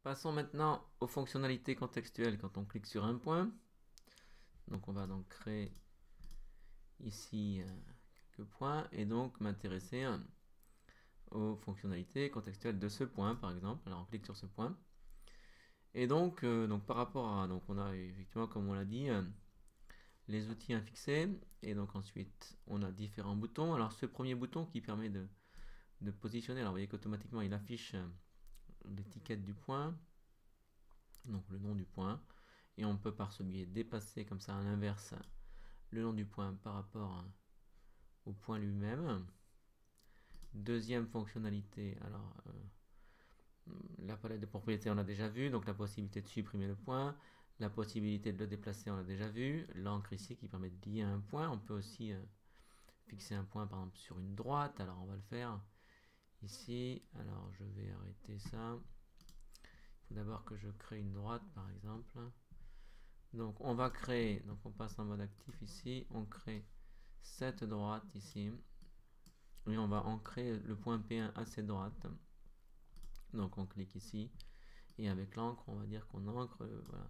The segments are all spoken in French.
Passons maintenant aux fonctionnalités contextuelles quand on clique sur un point. Donc on va donc créer ici quelques points et donc m'intéresser aux fonctionnalités contextuelles de ce point par exemple. Alors on clique sur ce point. Et donc, par rapport à, donc on a effectivement comme on l'a dit, les outils infixés et donc ensuite on a différents boutons. Alors ce premier bouton qui permet de positionner, alors vous voyez qu'automatiquement il affiche l'étiquette du point, donc le nom du point, et on peut par ce biais dépasser comme ça à l'inverse le nom du point par rapport au point lui-même. Deuxième fonctionnalité, alors la palette de propriétés on a déjà vu, donc la possibilité de supprimer le point, la possibilité de le déplacer on l'a déjà vu, l'encre ici qui permet de lier un point, on peut aussi fixer un point par exemple sur une droite, alors on va le faire ici, alors je vais arrêter ça, il faut d'abord que je crée une droite par exemple, donc on va créer, donc on passe en mode actif ici, on crée cette droite ici, et on va ancrer le point P1 à cette droite, donc on clique ici, et avec l'encre on va dire qu'on ancre, voilà,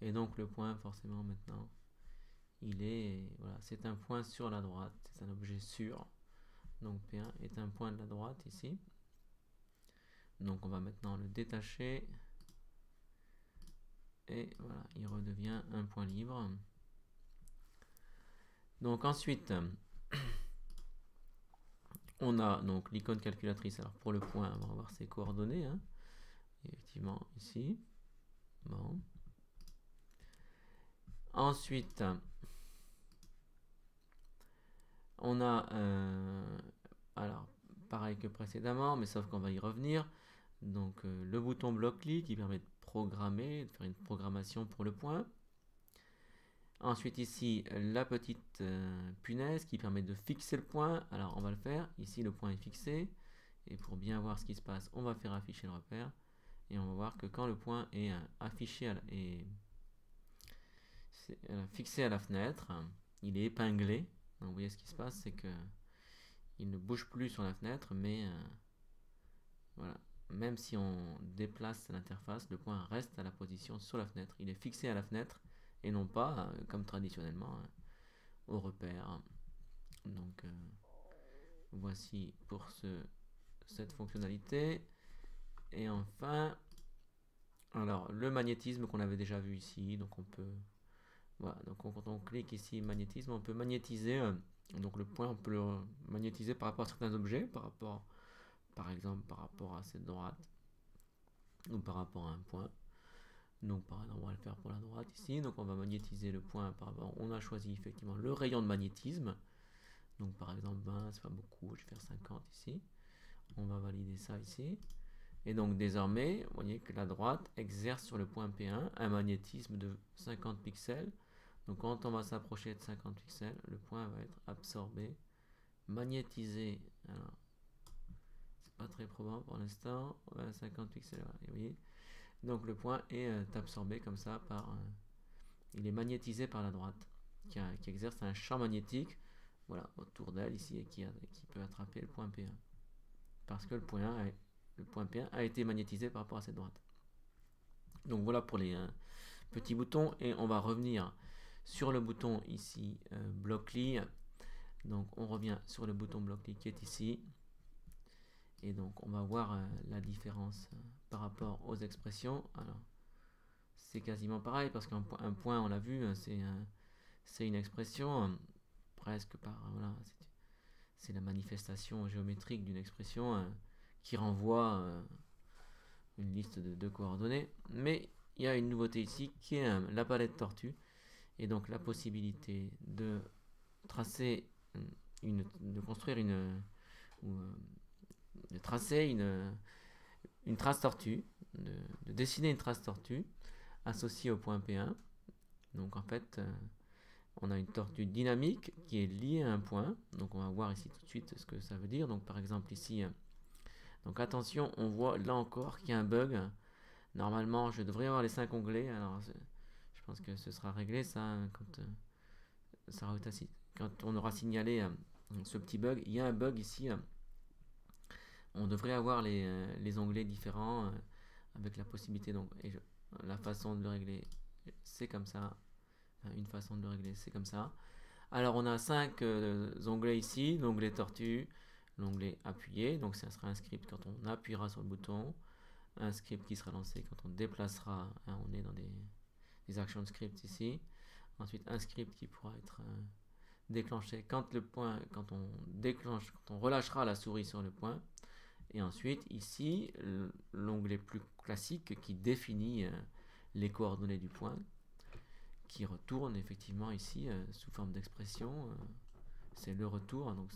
et donc le point forcément maintenant, il est, voilà, c'est un point sur la droite, c'est un objet sûr, donc P1 est un point de la droite ici, donc on va maintenant le détacher, et voilà, il redevient un point libre. Donc ensuite, on a donc l'icône calculatrice. Alors pour le point, on va voir ses coordonnées, hein. Effectivement ici. Bon. Ensuite, on a, alors pareil que précédemment, mais sauf qu'on va y revenir. Donc le bouton bloc-clic qui permet de programmer, de faire une programmation pour le point. Ensuite ici, la petite punaise qui permet de fixer le point. Alors on va le faire. Ici le point est fixé. Et pour bien voir ce qui se passe, on va faire afficher le repère. Et on va voir que quand le point est affiché et fixé à la fenêtre, il est épinglé. Donc vous voyez ce qui se passe, c'est que il ne bouge plus sur la fenêtre, mais voilà. Même si on déplace l'interface, le point reste à la position sur la fenêtre. Il est fixé à la fenêtre et non pas, comme traditionnellement, au repère. Donc voici pour cette fonctionnalité. Et enfin, alors le magnétisme qu'on avait déjà vu ici, donc on peut, voilà, donc quand on clique ici magnétisme, on peut magnétiser, donc le point on peut le magnétiser par rapport à certains objets, par exemple par rapport à cette droite, ou par rapport à un point. Donc par exemple on va le faire pour la droite ici, donc on va magnétiser le point par rapport, on a choisi effectivement le rayon de magnétisme, donc par exemple 20, c'est pas beaucoup, je vais faire 50 ici, on va valider ça ici, et donc désormais, vous voyez que la droite exerce sur le point P1 un magnétisme de 50 pixels, donc quand on va s'approcher de 50 pixels, le point va être absorbé, magnétisé, alors c'est pas très probant pour l'instant, 50 pixels, voilà, vous voyez, donc le point est absorbé comme ça par, il est magnétisé par la droite, qui exerce un champ magnétique, voilà, autour d'elle ici, et qui peut attraper le point P1, parce que le point P1 a été magnétisé par rapport à cette droite. Donc voilà pour les petits boutons, et on va revenir sur le bouton ici, bloc-ly. Donc on revient sur le bouton bloc-ly qui est ici, et donc on va voir la différence par rapport aux expressions. Alors c'est quasiment pareil, parce qu'un point, on l'a vu, c'est une expression, presque par, voilà, c'est la manifestation géométrique d'une expression qui renvoie une liste de coordonnées, mais il y a une nouveauté ici qui est la palette tortue, et donc la possibilité de tracer de construire de tracer une trace tortue, de dessiner une trace tortue associée au point P1. Donc en fait, on a une tortue dynamique qui est liée à un point. Donc on va voir ici tout de suite ce que ça veut dire. Donc par exemple ici, donc attention, on voit là encore qu'il y a un bug. Normalement, je devrais avoir les 5 onglets. Alors je pense que ce sera réglé ça quand on aura signalé ce petit bug. Il y a un bug ici. On devrait avoir les onglets différents avec la possibilité, donc, la façon de le régler, c'est comme ça. Une façon de le régler, c'est comme ça. Alors, on a 5 onglets ici, l'onglet tortue, l'onglet appuyé, donc ça sera un script quand on appuiera sur le bouton, un script qui sera lancé quand on déplacera, on est dans des action scripts ici. Ensuite, un script qui pourra être déclenché quand on relâchera la souris sur le point. Et ensuite, ici, l'onglet plus classique qui définit les coordonnées du point, qui retourne effectivement ici sous forme d'expression. C'est le retour, donc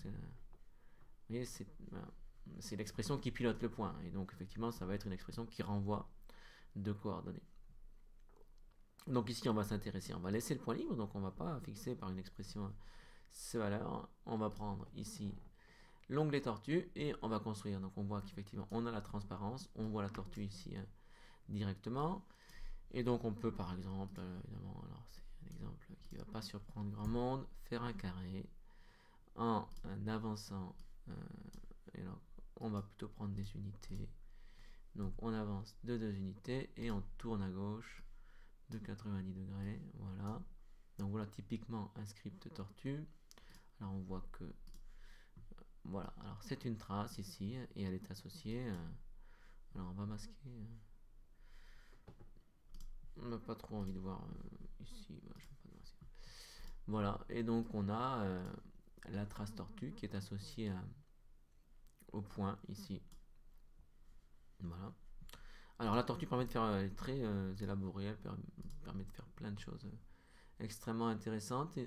c'est l'expression qui pilote le point. Et donc, effectivement, ça va être une expression qui renvoie de coordonnées. Donc ici, on va s'intéresser, on va laisser le point libre, donc on ne va pas fixer par une expression ces valeurs. On va prendre ici l'onglet tortue et on va construire. Donc on voit qu'effectivement on a la transparence, on voit la tortue ici directement. Et donc on peut par exemple, évidemment, alors c'est un exemple qui ne va pas surprendre grand monde, faire un carré en avançant. Et alors, on va plutôt prendre des unités. Donc on avance de 2 unités et on tourne à gauche de 90 degrés. Voilà. Donc voilà typiquement un script tortue. Alors on voit que voilà, alors c'est une trace ici et elle est associée. Alors on va masquer. On n'a pas trop envie de voir ici. Voilà, et donc on a la trace tortue qui est associée au point ici. Voilà. Alors la tortue permet de faire, elle est très élaborée, elle permet de faire plein de choses extrêmement intéressantes.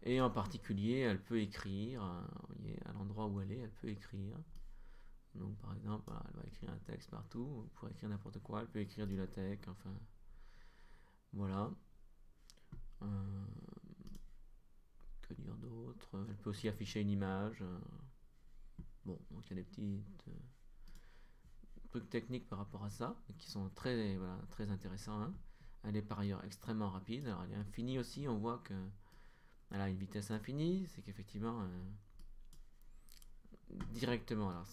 Et en particulier, elle peut écrire, vous voyez, à l'endroit où elle peut écrire. Donc par exemple, voilà, elle va écrire un texte partout, vous pourrez écrire n'importe quoi, elle peut écrire du latex, enfin, voilà. Que dire d'autre? Elle peut aussi afficher une image. Bon, donc il y a des petits trucs techniques par rapport à ça, qui sont très, voilà, très intéressants. Hein. Elle est par ailleurs extrêmement rapide, alors elle est infinie aussi, on voit que elle a une vitesse infinie, c'est qu'effectivement, directement, alors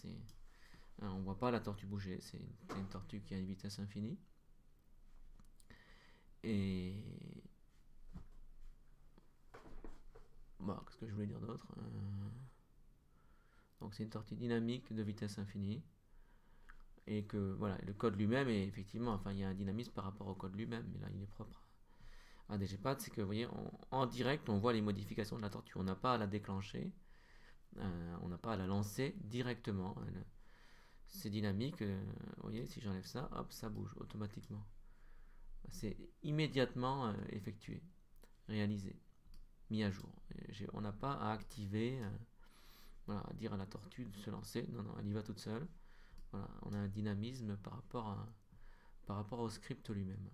on voit pas la tortue bouger, c'est une tortue qui a une vitesse infinie. Et bon, qu'est-ce que je voulais dire d'autre? Donc c'est une tortue dynamique de vitesse infinie. Et que voilà, le code lui-même est effectivement, enfin il y a un dynamisme par rapport au code lui-même, mais là il est propre à DGPad, c'est que vous voyez, en direct on voit les modifications de la tortue, on n'a pas à la déclencher, on n'a pas à la lancer directement. C'est dynamique, vous voyez, si j'enlève ça, hop, ça bouge automatiquement. C'est immédiatement effectué, réalisé, mis à jour. On n'a pas à activer, voilà, à dire à la tortue de se lancer, non, non, elle y va toute seule. Voilà, on a un dynamisme par rapport au script lui-même.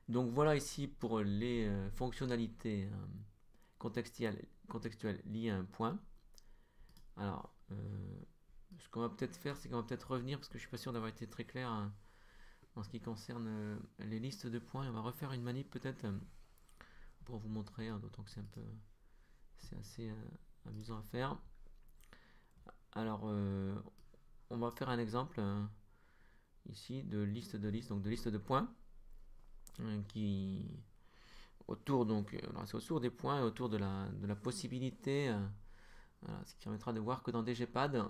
Donc voilà ici pour les fonctionnalités contextuelles liées à un point. Alors, ce qu'on va peut-être faire, c'est qu'on va peut-être revenir, parce que je suis pas sûr d'avoir été très clair en ce qui concerne les listes de points. On va refaire une manip peut-être pour vous montrer, d'autant que c'est assez amusant à faire. Alors, on va faire un exemple ici de liste de listes, donc de liste de points qui autour, donc c'est autour des points et autour de la possibilité, voilà, ce qui permettra de voir que dans DGPad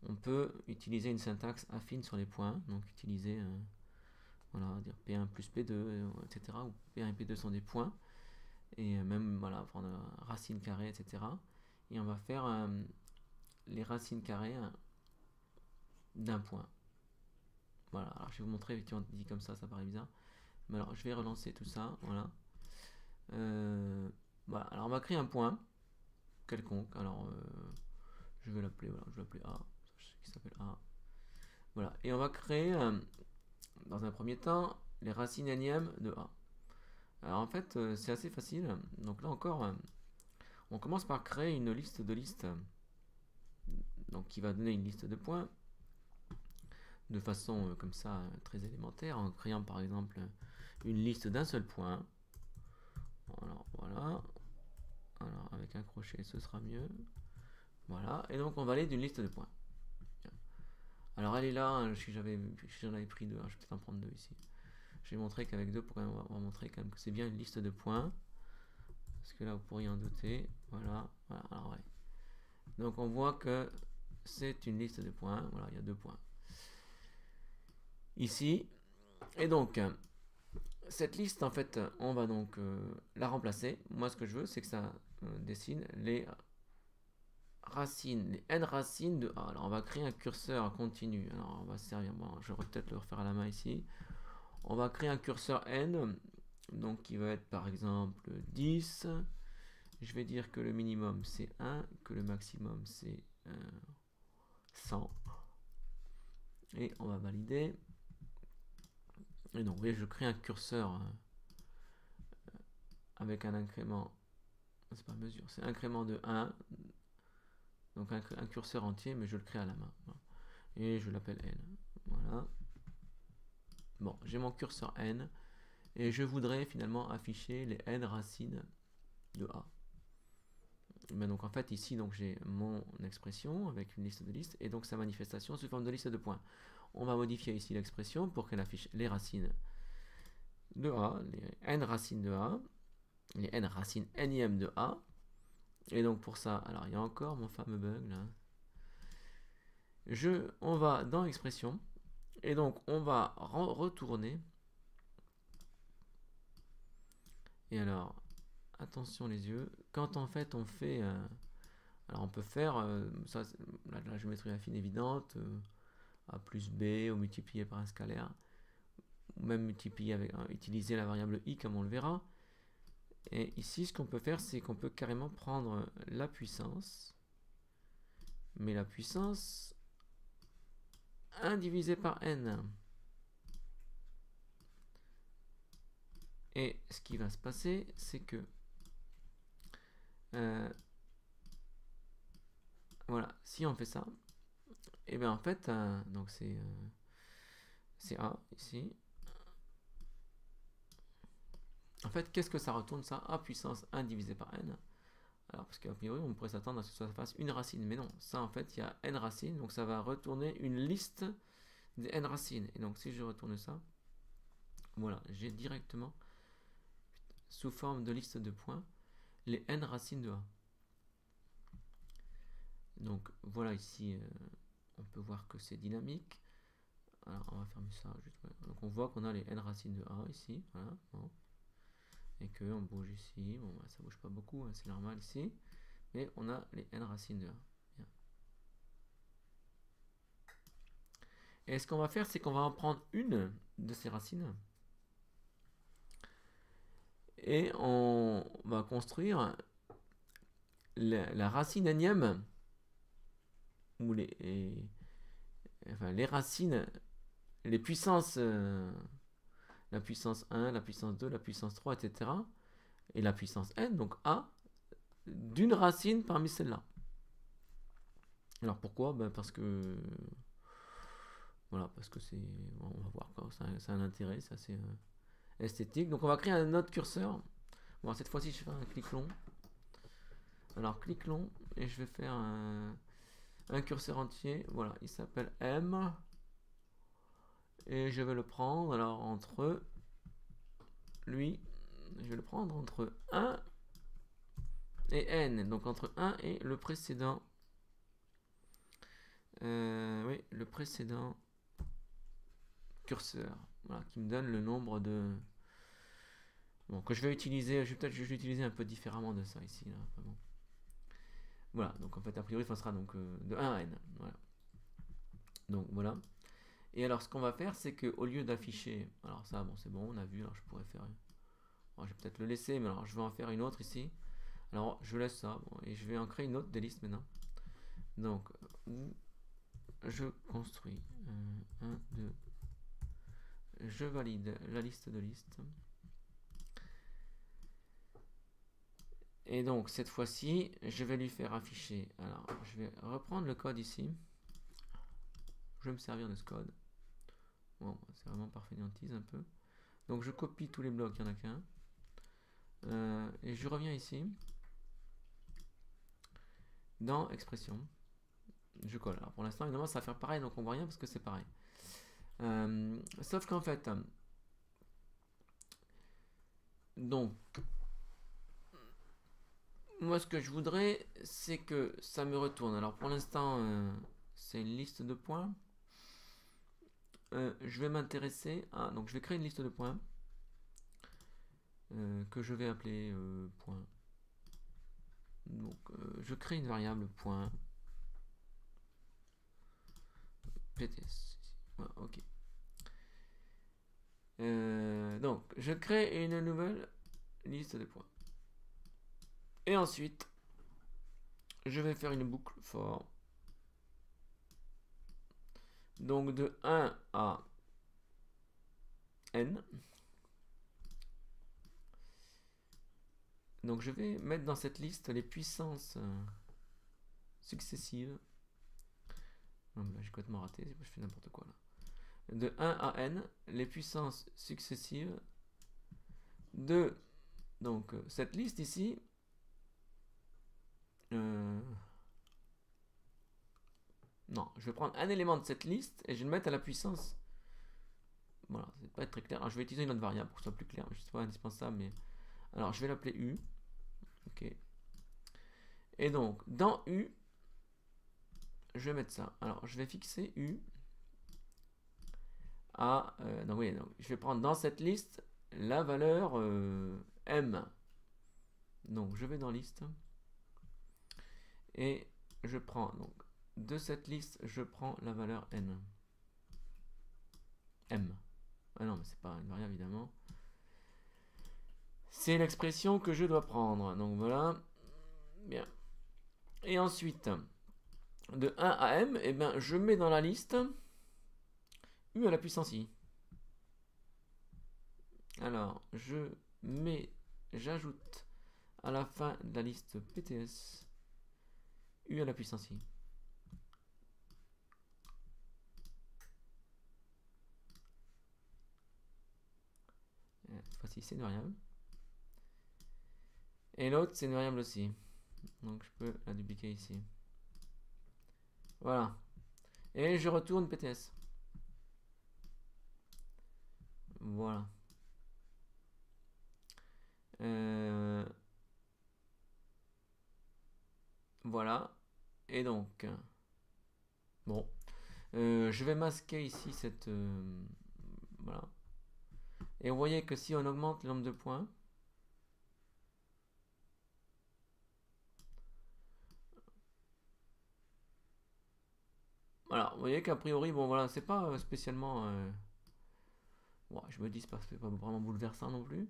on peut utiliser une syntaxe affine sur les points, donc utiliser voilà, dire P1 plus P2, etc. ou P1 et P2 sont des points, et même voilà, prendre racine carrée, etc. Et on va faire les racines carrées d'un point. Voilà, alors je vais vous montrer, effectivement, dit comme ça paraît bizarre. Mais alors, je vais relancer tout ça, voilà. Voilà, alors on va créer un point quelconque. Alors, je vais l'appeler, voilà, je vais l'appeler A, qui s'appelle A. Voilà, et on va créer, dans un premier temps, les racines énièmes de A. Alors en fait, c'est assez facile. Donc là encore, on commence par créer une liste de listes, donc qui va donner une liste de points de façon comme ça très élémentaire, en créant par exemple une liste d'un seul point. Alors voilà, alors avec un crochet ce sera mieux. Voilà, et donc on va aller d'une liste de points. Alors elle est là, hein, si j'en avais pris deux, hein, je vais peut-être en prendre deux ici. Je vais montrer qu'avec deux, on va montrer quand même que c'est bien une liste de points. Parce que là, vous pourriez en douter. Voilà, voilà, alors ouais. Donc on voit que c'est une liste de points. Voilà, il y a 2 points. Ici. Et donc, cette liste, en fait, on va donc la remplacer. Moi, ce que je veux, c'est que ça dessine les racines, les n racines de A. Alors, on va créer un curseur continu. Alors, on va se servir. Bon, je vais peut-être le refaire à la main ici. On va créer un curseur n, donc qui va être par exemple 10. Je vais dire que le minimum c'est 1, que le maximum c'est 100. Et on va valider. Et donc, vous voyez, je crée un curseur avec un incrément. C'est pas mesure, c'est incrément de 1. Donc un curseur entier, mais je le crée à la main. Voilà. Et je l'appelle n. Voilà. Bon, j'ai mon curseur n. Et je voudrais finalement afficher les n racines de A. Mais donc en fait ici donc j'ai mon expression avec une liste de listes et donc sa manifestation sous forme de liste de points. On va modifier ici l'expression pour qu'elle affiche les racines de A, les n racines de A, les n racines nième de A. Et donc pour ça, alors il y a encore mon fameux bug là. On va dans expression et donc on va retourner. Et alors attention les yeux, quand en fait on fait alors on peut faire ça, la géométrie affine évidente, a plus b ou multiplié par un scalaire, ou même multiplier avec utiliser la variable i comme on le verra. Et ici ce qu'on peut faire, c'est qu'on peut carrément prendre la puissance, mais la puissance 1 divisé par n. Et ce qui va se passer, c'est que voilà, si on fait ça, et bien en fait, donc c'est A ici. En fait, qu'est-ce que ça retourne ça? A puissance 1 divisé par n. Alors, parce qu'a priori, on pourrait s'attendre à ce que ça fasse une racine, mais non. Ça, en fait, il y a n racines, donc ça va retourner une liste des n racines. Et donc, si je retourne ça, voilà, j'ai directement, sous forme de liste de points, les n racines de A. Donc, voilà ici, on peut voir que c'est dynamique. Alors, on va fermer ça. Juste, ouais. Donc, on voit qu'on a les n racines de A ici. Voilà. Bon. Et qu'on bouge ici. Bon, bah, ça bouge pas beaucoup, hein, c'est normal ici. Mais on a les n racines de A. Bien. Et ce qu'on va faire, c'est qu'on va en prendre une de ces racines. Et on va construire la racine énième, ou les racines, les puissances, la puissance 1, la puissance 2, la puissance 3, etc. Et la puissance n, donc A, d'une racine parmi celles-là. Alors pourquoi? Ben parce que voilà, parce que c'est, on va voir quoi, ça a un intérêt, c'est assez esthétique. Donc on va créer un autre curseur. Bon, cette fois-ci je vais faire un clic long. Alors clic long et je vais faire un curseur entier. Voilà, il s'appelle M et je vais le prendre alors entre lui, je vais le prendre entre 1 et n, donc entre 1 et le précédent. Oui, le précédent curseur, voilà, qui me donne le nombre de. Bon, que je vais utiliser, je vais utiliser un peu différemment de ça ici. Là, bon. Voilà, donc en fait, a priori, ça sera donc de 1 à n. Voilà. Donc voilà. Et alors, ce qu'on va faire, c'est qu'au lieu d'afficher. Alors, ça, bon, c'est bon, on a vu. Alors, je pourrais faire. Bon, je vais peut-être le laisser, mais alors, je vais en faire une autre ici. Alors, je laisse ça. Bon, et je vais en créer une autre des listes maintenant. Donc, où je construis 1, 2. Je valide la liste de listes. Et donc cette fois-ci, je vais lui faire afficher. Alors, je vais reprendre le code ici. Je vais me servir de ce code. Bon, c'est vraiment par fainéantise un peu. Donc je copie tous les blocs, il n'y en a qu'un. Et je reviens ici. Dans expression. je colle. Alors pour l'instant, évidemment, ça va faire pareil, donc on voit rien parce que c'est pareil. Sauf qu'en fait, donc, moi ce que je voudrais, c'est que ça me retourne. Alors pour l'instant, c'est une liste de points. Je vais m'intéresser à... Donc je vais créer une liste de points que je vais appeler point. Donc je crée une variable point PTS. Voilà, ok. Donc je crée une nouvelle liste de points. Et ensuite, je vais faire une boucle for. Donc de 1 à n. Donc je vais mettre dans cette liste les puissances successives. J'ai complètement raté, je fais n'importe quoi là. De 1 à n, les puissances successives de donc cette liste ici. Non, je vais prendre un élément de cette liste et je vais le mettre à la puissance. Voilà, ça va pas être très clair. Alors, je vais utiliser une autre variable pour que ce soit plus clair. Je sais pas indispensable, mais alors je vais l'appeler u. Ok. Et donc dans u, je vais mettre ça. Alors je vais fixer u à donc oui, donc, je vais prendre dans cette liste la valeur m. Donc je vais dans liste et je prends donc de cette liste, je prends la valeur n. M. Ah non, mais c'est pas une variable évidemment. C'est l'expression que je dois prendre. Donc voilà. Bien. Et ensuite, de 1 à m, et ben, je mets dans la liste u à la puissance i. Alors, j'ajoute à la fin de la liste PTS u à la puissance i. Cette fois-ci, c'est une variable. Et l'autre, c'est une variable aussi. Donc, je peux la dupliquer ici. Voilà. Et je retourne PTS. Voilà. Voilà. Et donc, bon. Je vais masquer ici cette... voilà. Et vous voyez que si on augmente le nombre de points, voilà, vous voyez qu'a priori, bon voilà, c'est pas spécialement... ouais, je me dis, c'est pas vraiment bouleversant non plus.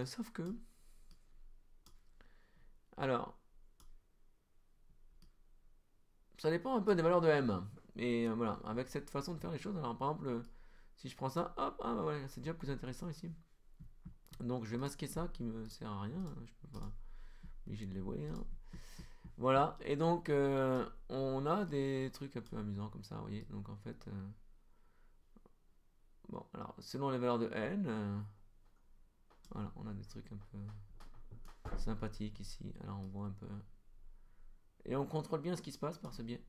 Sauf que... Alors... Ça dépend un peu des valeurs de m. Et voilà, avec cette façon de faire les choses, alors par exemple, si je prends ça, hop, ah bah voilà, c'est déjà plus intéressant ici. Donc je vais masquer ça qui me sert à rien, je peux pas obligé de les voir. Voilà, et donc on a des trucs un peu amusants comme ça, vous voyez. Donc en fait, bon, alors selon les valeurs de n, voilà, on a des trucs un peu sympathiques ici. Alors on voit un peu. Et on contrôle bien ce qui se passe par ce biais.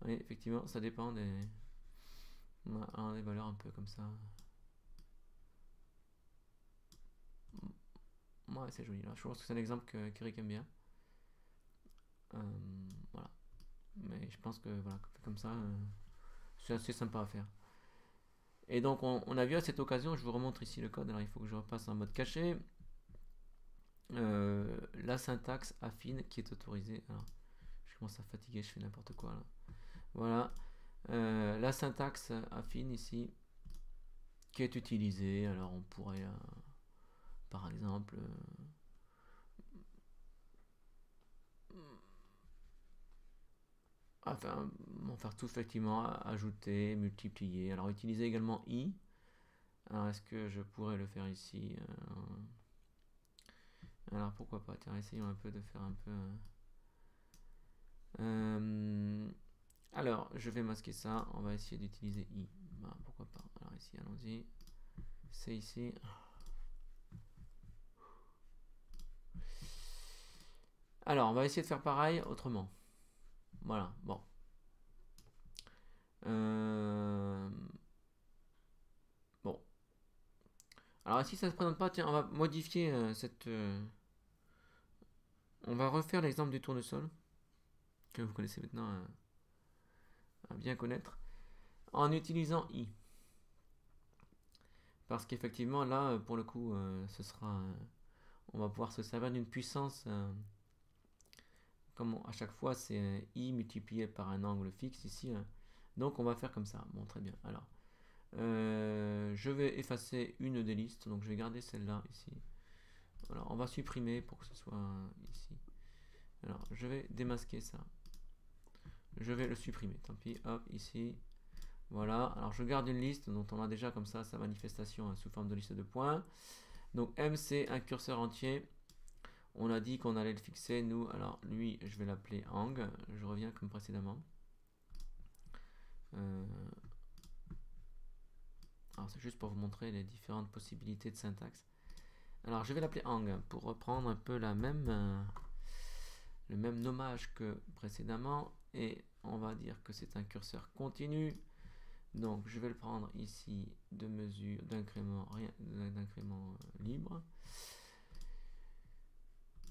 Oui, effectivement, ça dépend des. On a des valeurs un peu comme ça. Ouais, c'est joli là. Je pense que c'est un exemple qu'Eric aime bien. Voilà. Mais je pense que voilà, comme ça, c'est assez sympa à faire. Et donc on a vu à cette occasion, je vous remontre ici le code, alors il faut que je repasse en mode caché. La syntaxe affine qui est autorisée. Alors, je commence à fatiguer, je fais n'importe quoi là. Voilà. La syntaxe affine ici qui est utilisée. Alors on pourrait par exemple enfin, on faire tout effectivement, ajouter, multiplier. Alors utiliser également i. Alors est-ce que je pourrais le faire ici alors pourquoi pas, tiens, essayons un peu de faire un peu... alors, je vais masquer ça, on va essayer d'utiliser i. Bah, pourquoi pas, alors ici, allons-y. C'est ici. Alors, on va essayer de faire pareil autrement. Voilà, bon. Bon. Alors si ça ne se présente pas, tiens, on va modifier cette... on va refaire l'exemple du tournesol, que vous connaissez maintenant à bien connaître, en utilisant i. Parce qu'effectivement, là, pour le coup, ce sera... on va pouvoir se servir d'une puissance... comme à chaque fois, c'est i multiplié par un angle fixe ici. Donc on va faire comme ça. Bon, très bien. Alors, je vais effacer une des listes. Donc je vais garder celle-là ici. Alors, on va supprimer pour que ce soit ici. Alors, je vais démasquer ça. Je vais le supprimer. Tant pis. Hop, ici. Voilà. Alors, je garde une liste dont on a déjà comme ça sa manifestation sous forme de liste de points. Donc, M, c'est un curseur entier. On a dit qu'on allait le fixer, nous. Alors, lui, je vais l'appeler Ang. Je reviens comme précédemment. Alors, c'est juste pour vous montrer les différentes possibilités de syntaxe. Alors, je vais l'appeler Ang pour reprendre un peu le même nommage que précédemment. Et on va dire que c'est un curseur continu. Donc, je vais le prendre ici de mesure d'incrément libre.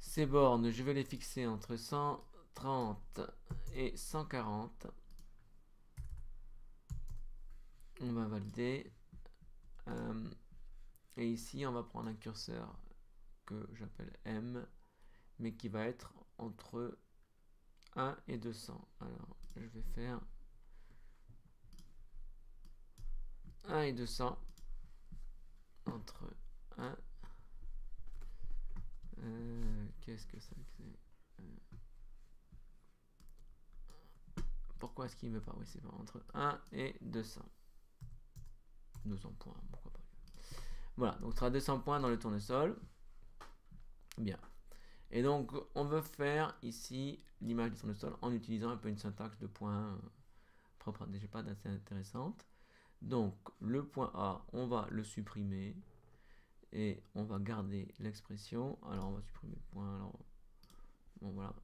Ces bornes, je vais les fixer entre 130 et 140. On va valider. Et ici, on va prendre un curseur que j'appelle M, mais qui va être entre 1 et 200. Alors, je vais faire 1 et 200 entre 1. Qu'est-ce que c'est? Pourquoi est-ce qu'il ne veut pas? Oui, c'est bon, entre 1 et 200. 200 points, pourquoi pas. Voilà, donc on sera 200 points dans le tournesol. Bien. Et donc, on veut faire ici l'image du tournesol en utilisant un peu une syntaxe de points propre, déjà pas assez intéressante. Donc, le point A, on va le supprimer et on va garder l'expression. Alors, on va supprimer le point. Alors, bon, voilà.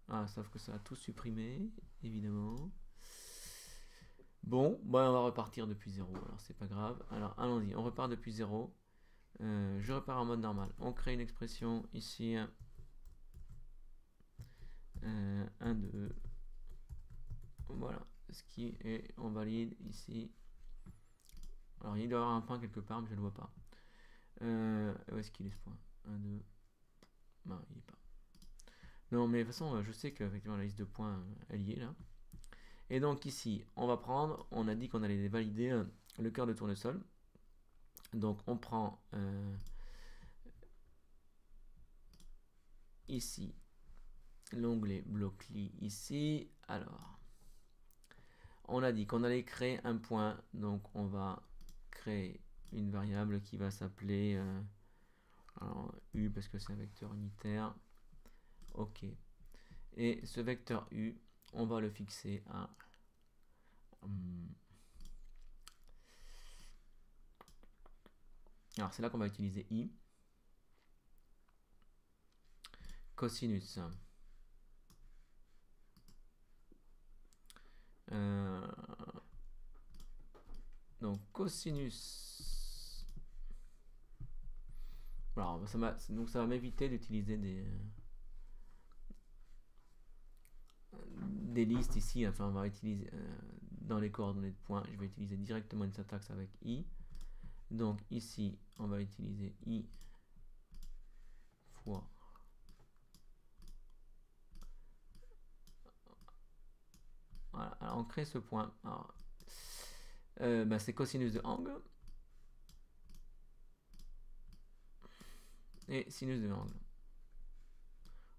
Ah, sauf que ça a tout supprimé, évidemment. Bon, bah, on va repartir depuis 0. Alors, c'est pas grave. Alors, allons-y. On repart depuis 0. Je repars en mode normal. On crée une expression ici. 1, 2. Voilà. Ce qui est, on valide ici. Alors, il doit y avoir un point quelque part, mais je ne le vois pas. Où est-ce qu'il est ce point? 1, 2. Non, il n'est pas. Non, mais de toute façon, je sais qu'effectivement la liste de points, elle y est là. Et donc ici, on va prendre, on a dit qu'on allait valider le cœur de tournesol. Donc on prend ici l'onglet bloc-li ici. Alors, on a dit qu'on allait créer un point, donc on va créer une variable qui va s'appeler U parce que c'est un vecteur unitaire. Ok. Et ce vecteur U, on va le fixer à alors c'est là qu'on va utiliser I. Cosinus. Donc cosinus. Alors ça va m'éviter d'utiliser des listes ici. Enfin on va utiliser dans les coordonnées de points. Je vais utiliser directement une syntaxe avec I. Donc ici on va utiliser I fois voilà, alors on crée ce point. C'est cosinus de angle et sinus de angle.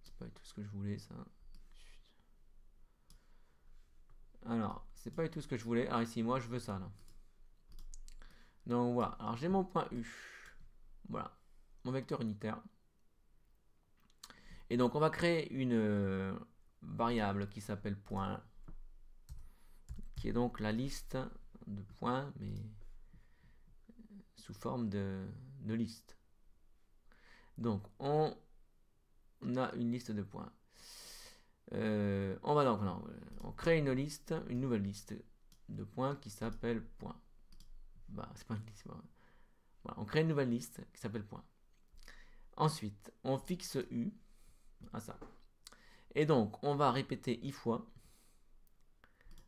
C'est pas du tout ce que je voulais ça. Alors c'est pas du tout ce que je voulais. Alors ici moi je veux ça là. Donc voilà. Alors j'ai mon point U. Voilà. Mon vecteur unitaire. Et donc on va créer une variable qui s'appelle point, qui est donc la liste de points, mais sous forme de liste. Donc on a une liste de points. On va donc, non, on crée une liste, une nouvelle liste de points qui s'appelle point. Bah, c'est pas une liste. Voilà, on crée une nouvelle liste qui s'appelle point. Ensuite, on fixe U à ça. Et donc, on va répéter I fois.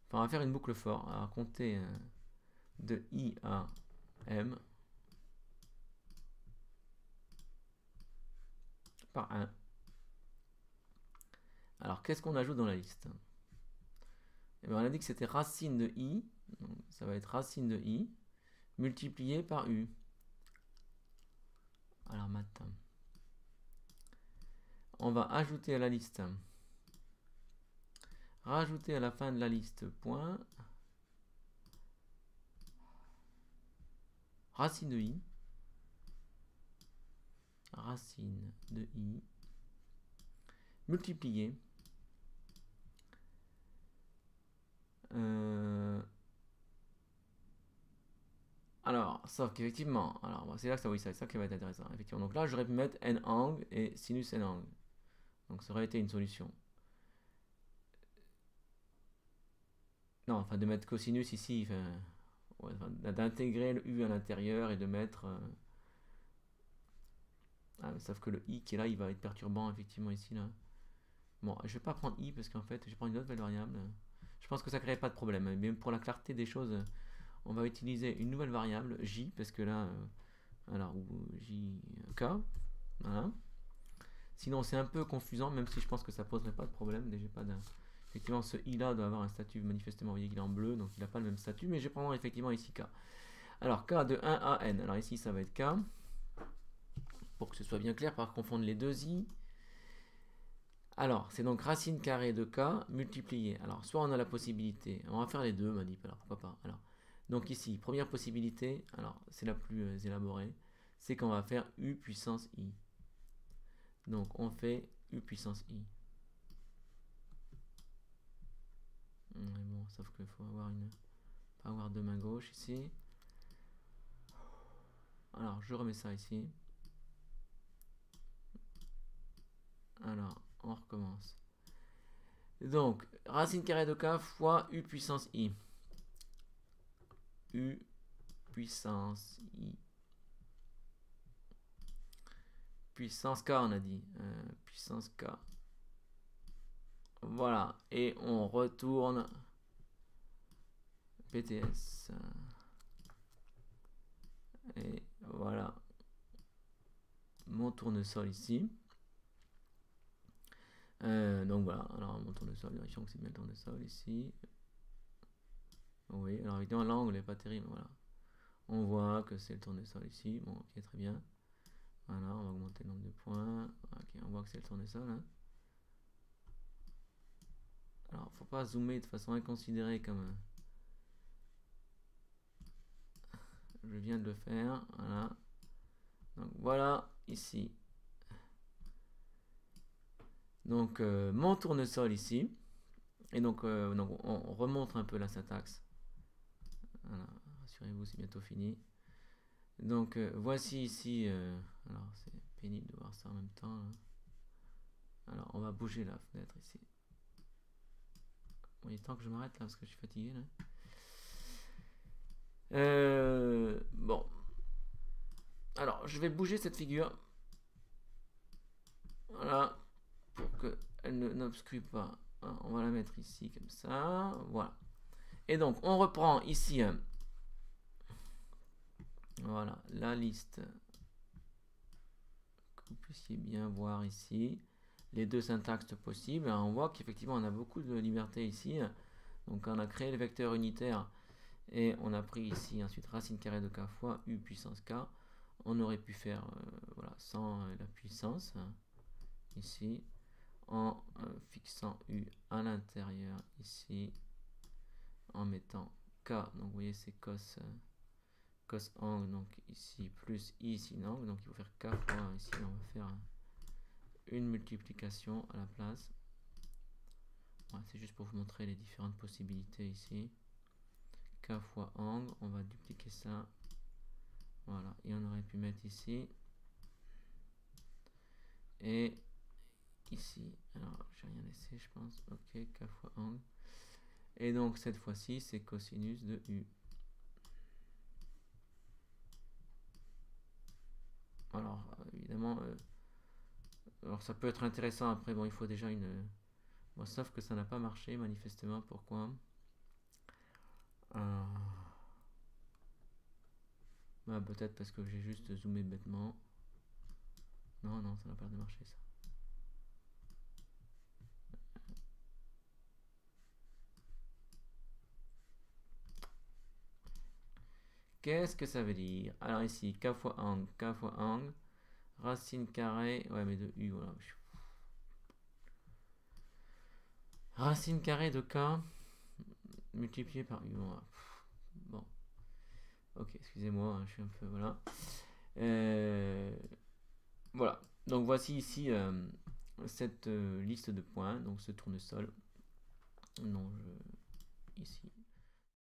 Enfin, on va faire une boucle for. On va compter de I à M par 1. Alors, qu'est-ce qu'on ajoute dans la liste? Et bien, on a dit que c'était racine de I. Donc, ça va être racine de I multiplié par U. Alors maintenant, on va ajouter à la liste, rajouter à la fin de la liste point, racine de I, racine de I, multiplié, alors, sauf qu'effectivement, alors c'est là que ça, oui, c'est ça qui va être intéressant, effectivement. Donc là, j'aurais pu mettre n angle et sinus n angle. Donc ça aurait été une solution. Non, enfin de mettre cosinus ici, ouais, enfin, d'intégrer le u à l'intérieur et de mettre. Ah, sauf que le i qui est là, il va être perturbant effectivement ici là. Bon, je vais pas prendre i parce qu'en fait, je prends une autre variable. Je pense que ça ne crée pas de problème. Mais pour la clarté des choses, on va utiliser une nouvelle variable j parce que là, alors ou jk, voilà. Sinon, c'est un peu confusant, même si je pense que ça poserait pas de problème. Déjà pas d'un. Effectivement, ce i là doit avoir un statut manifestement, vous voyez qu'il est en bleu, donc il n'a pas le même statut, mais je vais prendre effectivement ici k. Alors k de 1 à n. Alors ici, ça va être k. Pour que ce soit bien clair, par confondre les deux i. Alors, c'est donc racine carrée de k multiplié. Alors, soit on a la possibilité, on va faire les deux, m'a dit, alors pourquoi pas. Alors, donc ici, première possibilité, alors c'est la plus élaborée, c'est qu'on va faire u puissance i. Donc, on fait u puissance i. Bon, sauf qu'il faut avoir pas avoir deux mains gauches ici. Alors, je remets ça ici. Alors, on recommence. Donc, racine carrée de k fois u puissance i. U puissance i. Puissance k, on a dit. Puissance k. Voilà. Et on retourne PTS. Et voilà. Mon tournesol ici. Donc voilà. Alors, mon tournesol, vérifions que c'est bien le tournesol ici. Oui, alors évidemment, l'angle n'est pas terrible. Voilà. On voit que c'est le tournesol ici. Bon, ok, très bien. Voilà, on va augmenter le nombre de points. Ok, on voit que c'est le tournesol. Hein. Alors, faut pas zoomer de façon inconsidérée comme je viens de le faire. Voilà. Donc voilà, ici. Donc mon tournesol ici. Et donc, on remonte un peu la syntaxe. Voilà, rassurez-vous, c'est bientôt fini. Donc voici ici. Alors c'est pénible de voir ça en même temps. Là. Alors on va bouger la fenêtre ici. Bon, il est temps que je m'arrête là parce que je suis fatigué là. Bon. Alors je vais bouger cette figure. Voilà. Pour qu'elle n'obstrue pas. On va la mettre ici comme ça. Voilà. Et donc on reprend ici. Voilà la liste. Que vous puissiez bien voir ici. Les deux syntaxes possibles. On voit qu'effectivement on a beaucoup de liberté ici. Donc on a créé le vecteur unitaire et on a pris ici ensuite racine carrée de k fois u puissance k. On aurait pu faire voilà, sans la puissance ici en fixant u à l'intérieur ici en mettant k. Donc vous voyez c'est cos angle donc ici plus i sin angle donc il faut faire k fois ici on va faire une multiplication à la place. Voilà, c'est juste pour vous montrer les différentes possibilités ici. K fois angle, on va dupliquer ça. Voilà, et on aurait pu mettre ici. Et ici. Alors, j'ai rien laissé, je pense. Ok, k fois angle. Et donc, cette fois-ci, c'est cosinus de u. Alors, évidemment, alors ça peut être intéressant. Après, bon, il faut déjà une... Bon, sauf que ça n'a pas marché, manifestement. Pourquoi? Bah, peut-être parce que j'ai juste zoomé bêtement. Non, non, ça n'a pas l'air de marcher, ça. Qu'est-ce que ça veut dire? Alors ici, k fois angle, racine carrée, ouais mais de u, voilà. Racine carrée de k multiplié par u, voilà. Bon. Ok, excusez-moi, hein, je suis un peu, voilà. Voilà, donc voici ici cette liste de points, donc ce tournesol. Non, ici.